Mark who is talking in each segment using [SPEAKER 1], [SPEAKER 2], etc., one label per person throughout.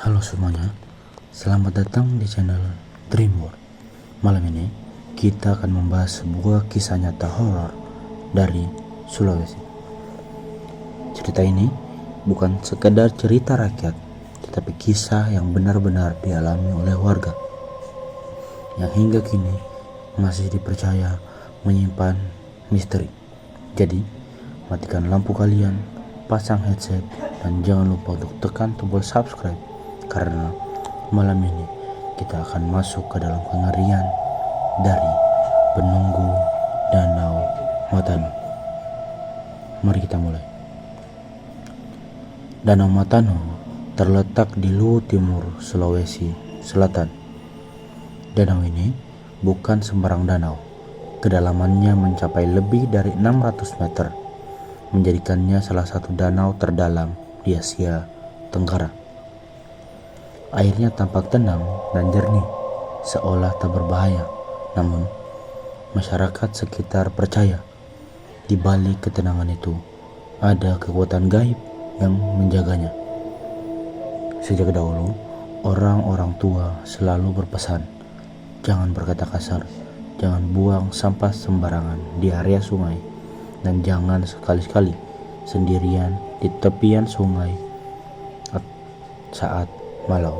[SPEAKER 1] Halo semuanya, selamat datang di channel Dream World. Malam ini kita akan membahas sebuah kisah nyata horor dari Sulawesi. Cerita ini bukan sekedar cerita rakyat, tetapi kisah yang benar-benar dialami oleh warga yang hingga kini masih dipercaya menyimpan misteri. Jadi, matikan lampu kalian, pasang headset, dan jangan lupa untuk tekan tombol subscribe karena malam ini kita akan masuk ke dalam kengerian dari penunggu Danau Matano. Mari kita mulai. Danau Matano terletak di Luwu Timur, Sulawesi Selatan. Danau ini bukan sembarang danau. Kedalamannya mencapai lebih dari 600 meter, menjadikannya salah satu danau terdalam di Asia Tenggara. Airnya tampak tenang dan jernih, seolah tak berbahaya. Namun, masyarakat sekitar percaya di balik ketenangan itu ada kekuatan gaib yang menjaganya. Sejak dahulu, orang-orang tua selalu berpesan, jangan berkata kasar, jangan buang sampah sembarangan di area sungai, dan jangan sekali-sekali sendirian di tepian sungai saat malau.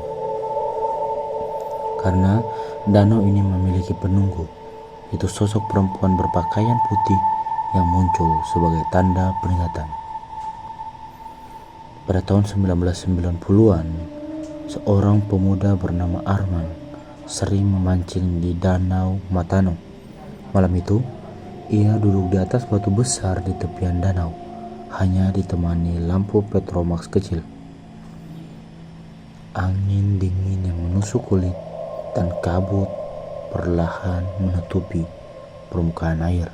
[SPEAKER 1] Karena danau ini memiliki penunggu, itu sosok perempuan berpakaian putih yang muncul sebagai tanda peringatan. Pada tahun 1990-an, seorang pemuda bernama Arman sering memancing di Danau Matano. Malam itu, ia duduk di atas batu besar di tepian danau, hanya ditemani lampu Petromax kecil. Angin dingin yang menusuk kulit dan kabut perlahan menutupi permukaan air.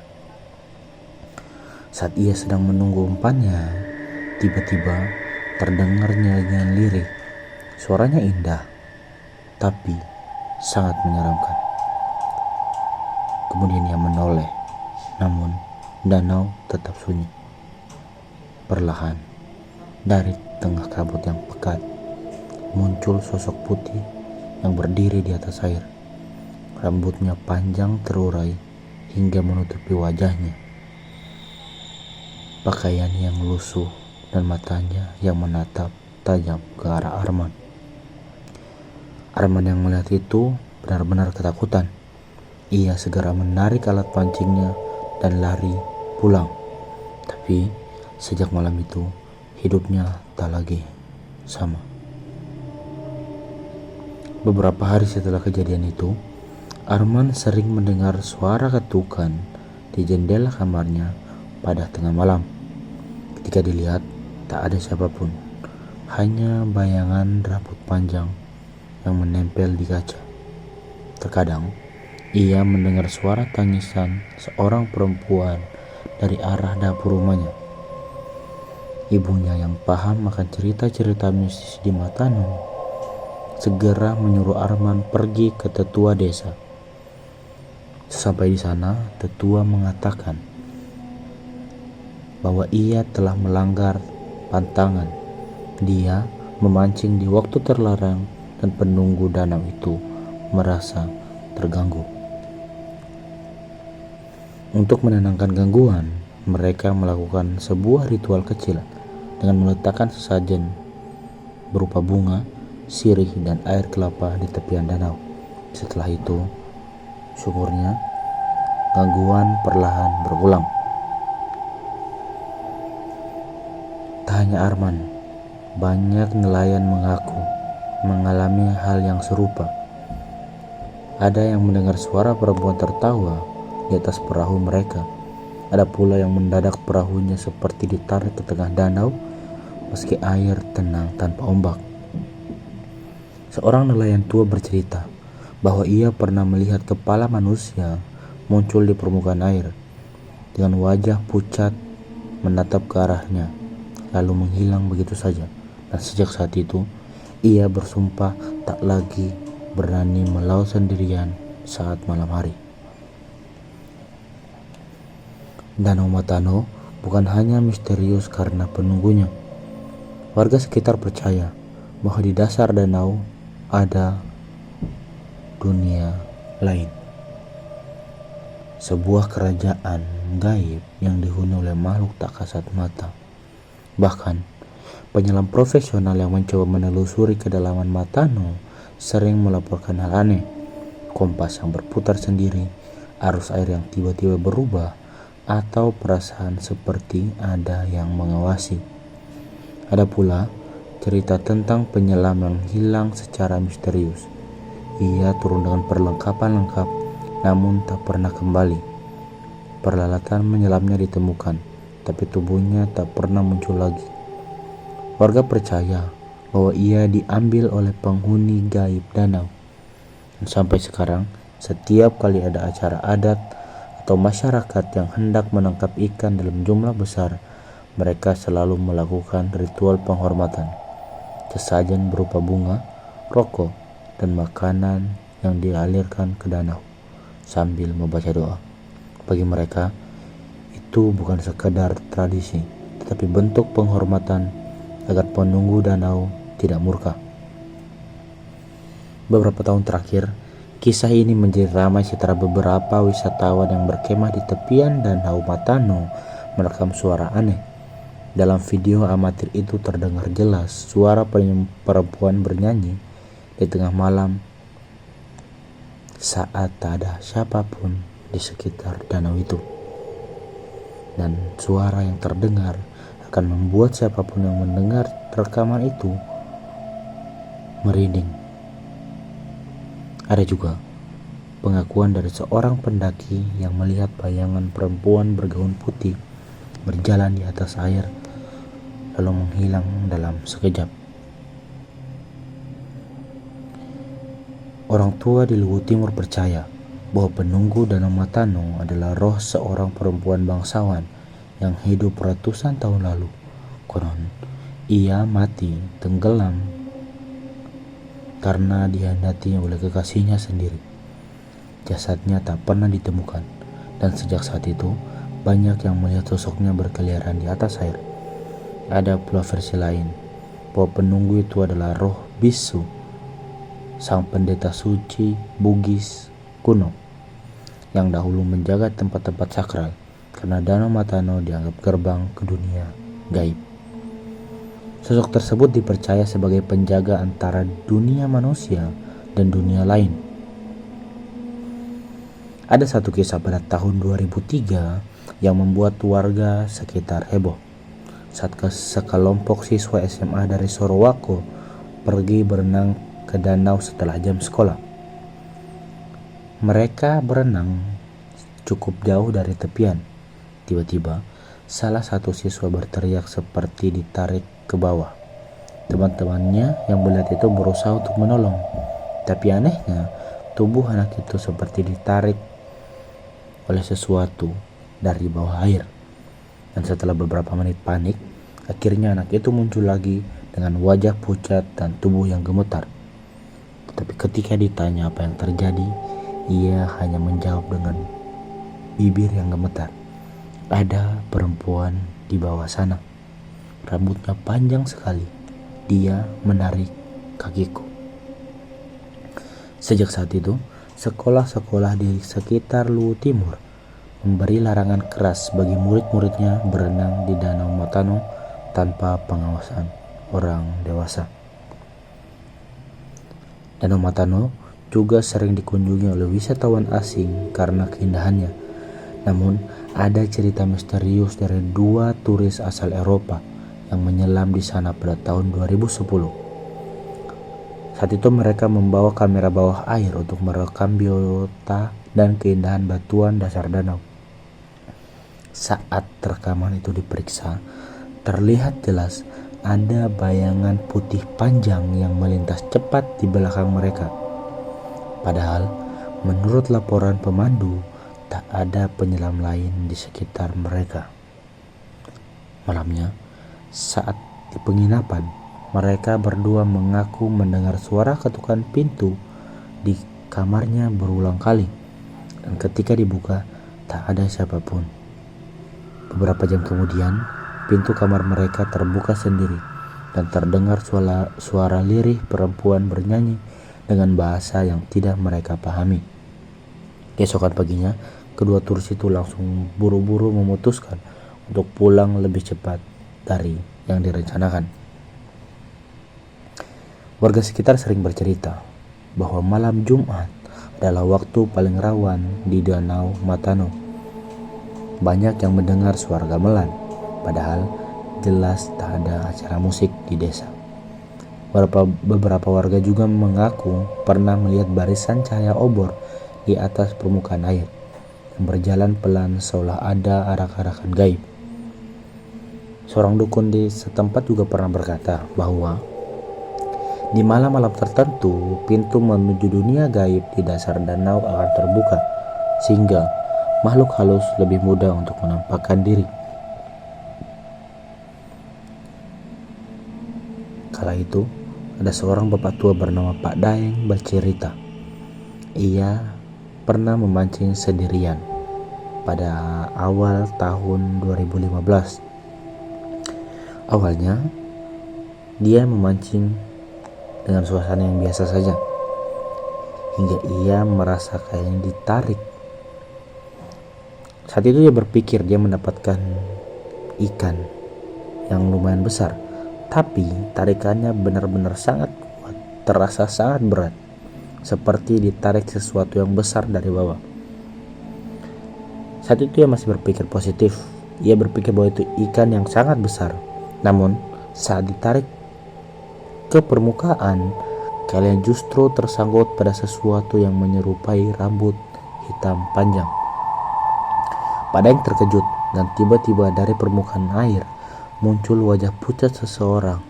[SPEAKER 1] Saat ia sedang menunggu umpannya, tiba-tiba terdengar nyanyian lirik. Suaranya indah, tapi sangat menyeramkan. Kemudian ia menoleh, namun danau tetap sunyi. Perlahan, dari tengah kabut yang pekat, muncul sosok putih yang berdiri di atas air. Rambutnya panjang terurai hingga menutupi wajahnya. Pakaian yang lusuh dan matanya yang menatap tajam ke arah Arman. Arman yang melihat itu benar-benar ketakutan. Ia segera menarik alat pancingnya dan lari pulang. Tapi sejak malam itu hidupnya tak lagi sama. Beberapa hari setelah kejadian itu, Arman sering mendengar suara ketukan di jendela kamarnya pada tengah malam. Ketika dilihat, tak ada siapapun, hanya bayangan rambut panjang yang menempel di kaca. Terkadang, ia mendengar suara tangisan seorang perempuan dari arah dapur rumahnya. Ibunya yang paham akan cerita-cerita mistis di Matano segera menyuruh Arman pergi ke tetua desa. Sesampai di sana, tetua mengatakan bahwa ia telah melanggar pantangan. Dia memancing di waktu terlarang dan penunggu danau itu merasa terganggu. Untuk menenangkan gangguan, mereka melakukan sebuah ritual kecil dengan meletakkan sesajen berupa bunga, sirih, dan air kelapa di tepian danau. Setelah itu, syukurnya gangguan perlahan berulang. Tak hanya Arman, banyak nelayan mengaku mengalami hal yang serupa. Ada yang mendengar suara perempuan tertawa di atas perahu mereka. Ada pula yang mendadak perahunya seperti ditarik ke tengah danau meski air tenang tanpa ombak. Seorang nelayan tua bercerita bahwa ia pernah melihat kepala manusia muncul di permukaan air dengan wajah pucat menatap ke arahnya, lalu menghilang begitu saja. Dan sejak saat itu, ia bersumpah tak lagi berani melaut sendirian saat malam hari. Danau Matano bukan hanya misterius karena penunggunya. Warga sekitar percaya bahwa di dasar danau ada dunia lain. Sebuah kerajaan gaib yang dihuni oleh makhluk tak kasat mata. Bahkan, penyelam profesional yang mencoba menelusuri kedalaman Matano sering melaporkan hal aneh. Kompas yang berputar sendiri, arus air yang tiba-tiba berubah, atau perasaan seperti ada yang mengawasi. Ada pula cerita tentang penyelam yang hilang secara misterius. Ia turun dengan perlengkapan lengkap, namun tak pernah kembali. Peralatan menyelamnya ditemukan, tapi tubuhnya tak pernah muncul lagi. Warga percaya bahwa ia diambil oleh penghuni gaib danau. Dan sampai sekarang, setiap kali ada acara adat atau masyarakat yang hendak menangkap ikan dalam jumlah besar, mereka selalu melakukan ritual penghormatan. Sesajen berupa bunga, rokok, dan makanan yang dialirkan ke danau sambil membaca doa. Bagi mereka, itu bukan sekadar tradisi, tetapi bentuk penghormatan agar penunggu danau tidak murka. Beberapa tahun terakhir, kisah ini menjadi ramai setelah beberapa wisatawan yang berkemah di tepian danau Matano merekam suara aneh. Dalam video amatir itu terdengar jelas suara perempuan bernyanyi di tengah malam saat tak ada siapapun di sekitar danau itu. Dan suara yang terdengar akan membuat siapapun yang mendengar rekaman itu merinding. Ada juga pengakuan dari seorang pendaki yang melihat bayangan perempuan bergaun putih berjalan di atas air lalu menghilang dalam sekejap. Orang tua di Luwu Timur percaya bahwa penunggu Danau Matano adalah roh seorang perempuan bangsawan yang hidup ratusan tahun lalu. Konon, ia mati tenggelam karena dihianati oleh kekasihnya sendiri. Jasadnya tak pernah ditemukan, dan sejak saat itu banyak yang melihat sosoknya berkeliaran di atas air. Ada pula versi lain bahwa penunggu itu adalah roh bisu, sang pendeta suci Bugis kuno yang dahulu menjaga tempat-tempat sakral karena Danau Matano dianggap gerbang ke dunia gaib. Sosok tersebut dipercaya sebagai penjaga antara dunia manusia dan dunia lain. Ada satu kisah pada tahun 2003 yang membuat warga sekitar heboh saat sekelompok siswa SMA dari Sorowako pergi berenang ke danau setelah jam sekolah. Mereka berenang cukup jauh dari tepian. Tiba-tiba, salah satu siswa berteriak seperti ditarik ke bawah. Teman-temannya yang melihat itu berusaha untuk menolong. Tapi anehnya, tubuh anak itu seperti ditarik oleh sesuatu dari bawah air. Dan setelah beberapa menit panik, akhirnya anak itu muncul lagi dengan wajah pucat dan tubuh yang gemetar. Tapi ketika ditanya apa yang terjadi, ia hanya menjawab dengan bibir yang gemetar. Ada perempuan di bawah sana. Rambutnya panjang sekali. Dia menarik kakiku. Sejak saat itu, sekolah-sekolah di sekitar Luwu Timur memberi larangan keras bagi murid-muridnya berenang di Danau Matano tanpa pengawasan orang dewasa. Danau Matano juga sering dikunjungi oleh wisatawan asing karena keindahannya. Namun, ada cerita misterius dari 2 turis asal Eropa yang menyelam di sana pada tahun 2010. Saat itu mereka membawa kamera bawah air untuk merekam biota dan keindahan batuan dasar danau. Saat rekaman itu diperiksa, terlihat jelas ada bayangan putih panjang yang melintas cepat di belakang mereka. Padahal, menurut laporan pemandu, tak ada penyelam lain di sekitar mereka. Malamnya, saat di penginapan, mereka berdua mengaku mendengar suara ketukan pintu di kamarnya berulang kali. Dan ketika dibuka, tak ada siapapun. Beberapa jam kemudian, pintu kamar mereka terbuka sendiri dan terdengar suara lirih perempuan bernyanyi dengan bahasa yang tidak mereka pahami. Keesokan paginya, kedua turis itu langsung buru-buru memutuskan untuk pulang lebih cepat dari yang direncanakan. Warga sekitar sering bercerita bahwa malam Jumat adalah waktu paling rawan di Danau Matano. Banyak yang mendengar suara gamelan, padahal jelas tak ada acara musik di desa. Beberapa warga juga mengaku pernah melihat barisan cahaya obor di atas permukaan air yang berjalan pelan seolah ada arak-arakan gaib. Seorang dukun di setempat juga pernah berkata bahwa di malam-malam tertentu pintu menuju dunia gaib di dasar danau akan terbuka sehingga makhluk halus lebih mudah untuk menampakkan diri. Kala itu, ada seorang bapak tua bernama Pak Daeng bercerita. Ia pernah memancing sendirian pada awal tahun 2015. Awalnya, dia memancing dengan suasana yang biasa saja, hingga ia merasa kayaknya ditarik. Saat itu dia berpikir dia mendapatkan ikan yang lumayan besar, tapi tarikannya benar-benar sangat kuat, terasa sangat berat, seperti ditarik sesuatu yang besar dari bawah. Saat itu ia masih berpikir positif. Ia berpikir bahwa itu ikan yang sangat besar. Namun saat ditarik ke permukaan, kalian justru tersangkut pada sesuatu yang menyerupai rambut hitam panjang. Pada yang terkejut dan tiba-tiba dari permukaan air muncul wajah pucat seorang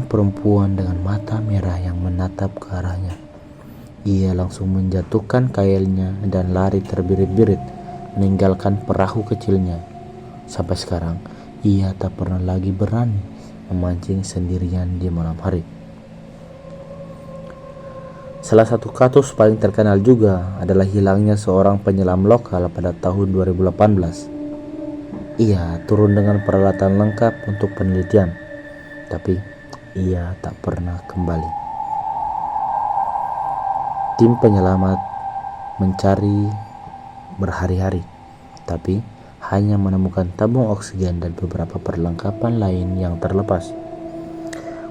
[SPEAKER 1] perempuan dengan mata merah yang menatap ke arahnya. Ia langsung menjatuhkan kailnya dan lari terbirit-birit meninggalkan perahu kecilnya. Sampai sekarang ia tak pernah lagi berani memancing sendirian di malam hari. Salah satu kasus paling terkenal juga adalah hilangnya seorang penyelam lokal pada tahun 2018. Ia turun dengan peralatan lengkap untuk penelitian, tapi ia tak pernah kembali. Tim penyelamat mencari berhari-hari, tapi hanya menemukan tabung oksigen dan beberapa perlengkapan lain yang terlepas.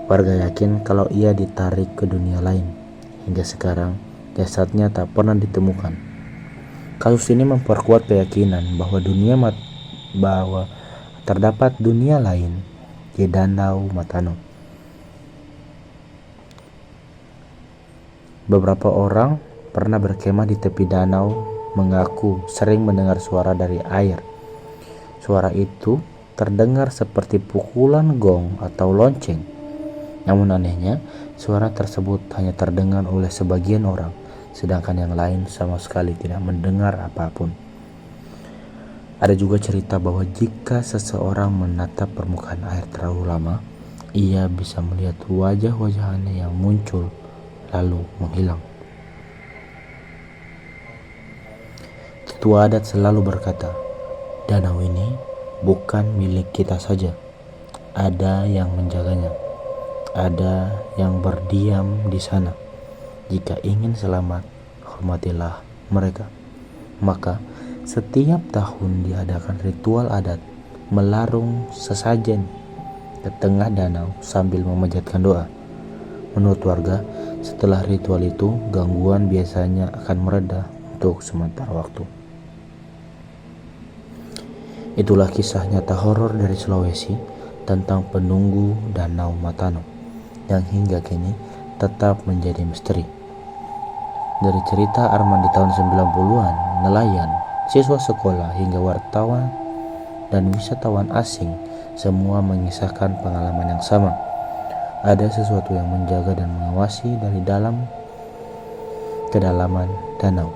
[SPEAKER 1] Warga yakin kalau ia ditarik ke dunia lain. Hingga sekarang jasadnya tak pernah ditemukan. Kasus ini memperkuat keyakinan bahwa terdapat dunia lain di Danau Matano. Beberapa orang pernah berkemah di tepi danau mengaku sering mendengar suara dari air. Suara itu terdengar seperti pukulan gong atau lonceng. Namun anehnya, suara tersebut hanya terdengar oleh sebagian orang, sedangkan yang lain sama sekali tidak mendengar apapun. Ada juga cerita bahwa jika seseorang menatap permukaan air terlalu lama, ia bisa melihat wajah-wajah aneh yang muncul lalu menghilang. Tetua adat selalu berkata, danau ini bukan milik kita saja. Ada yang menjaganya. Ada yang berdiam di sana. Jika ingin selamat, hormatilah mereka. Maka setiap tahun diadakan ritual adat melarung sesajen ke tengah danau sambil memanjatkan doa. Menurut warga, setelah ritual itu gangguan biasanya akan mereda untuk sementara waktu. Itulah kisah nyata horor dari Sulawesi tentang penunggu Danau Matano yang hingga kini tetap menjadi misteri. Dari cerita Arman di tahun 90-an, nelayan, siswa sekolah hingga wartawan dan wisatawan asing semua mengisahkan pengalaman yang sama. Ada sesuatu yang menjaga dan mengawasi dari dalam kedalaman danau.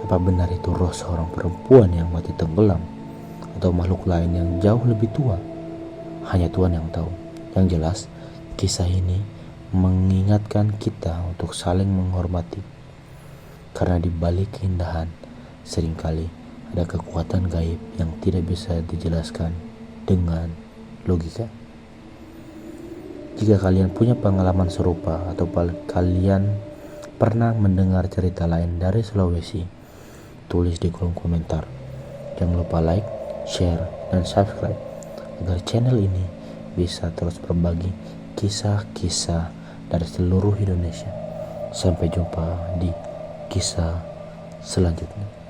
[SPEAKER 1] Apa benar itu roh seorang perempuan yang mati tenggelam atau makhluk lain yang jauh lebih tua? Hanya Tuhan yang tahu. Yang jelas, kisah ini mengingatkan kita untuk saling menghormati. Karena di balik keindahan seringkali ada kekuatan gaib yang tidak bisa dijelaskan dengan logika. Jika kalian punya pengalaman serupa atau kalian pernah mendengar cerita lain dari Sulawesi, tulis di kolom komentar. Jangan lupa like, share, dan subscribe agar channel ini bisa terus berbagi kisah-kisah dari seluruh Indonesia. Sampai jumpa di kisah selanjutnya.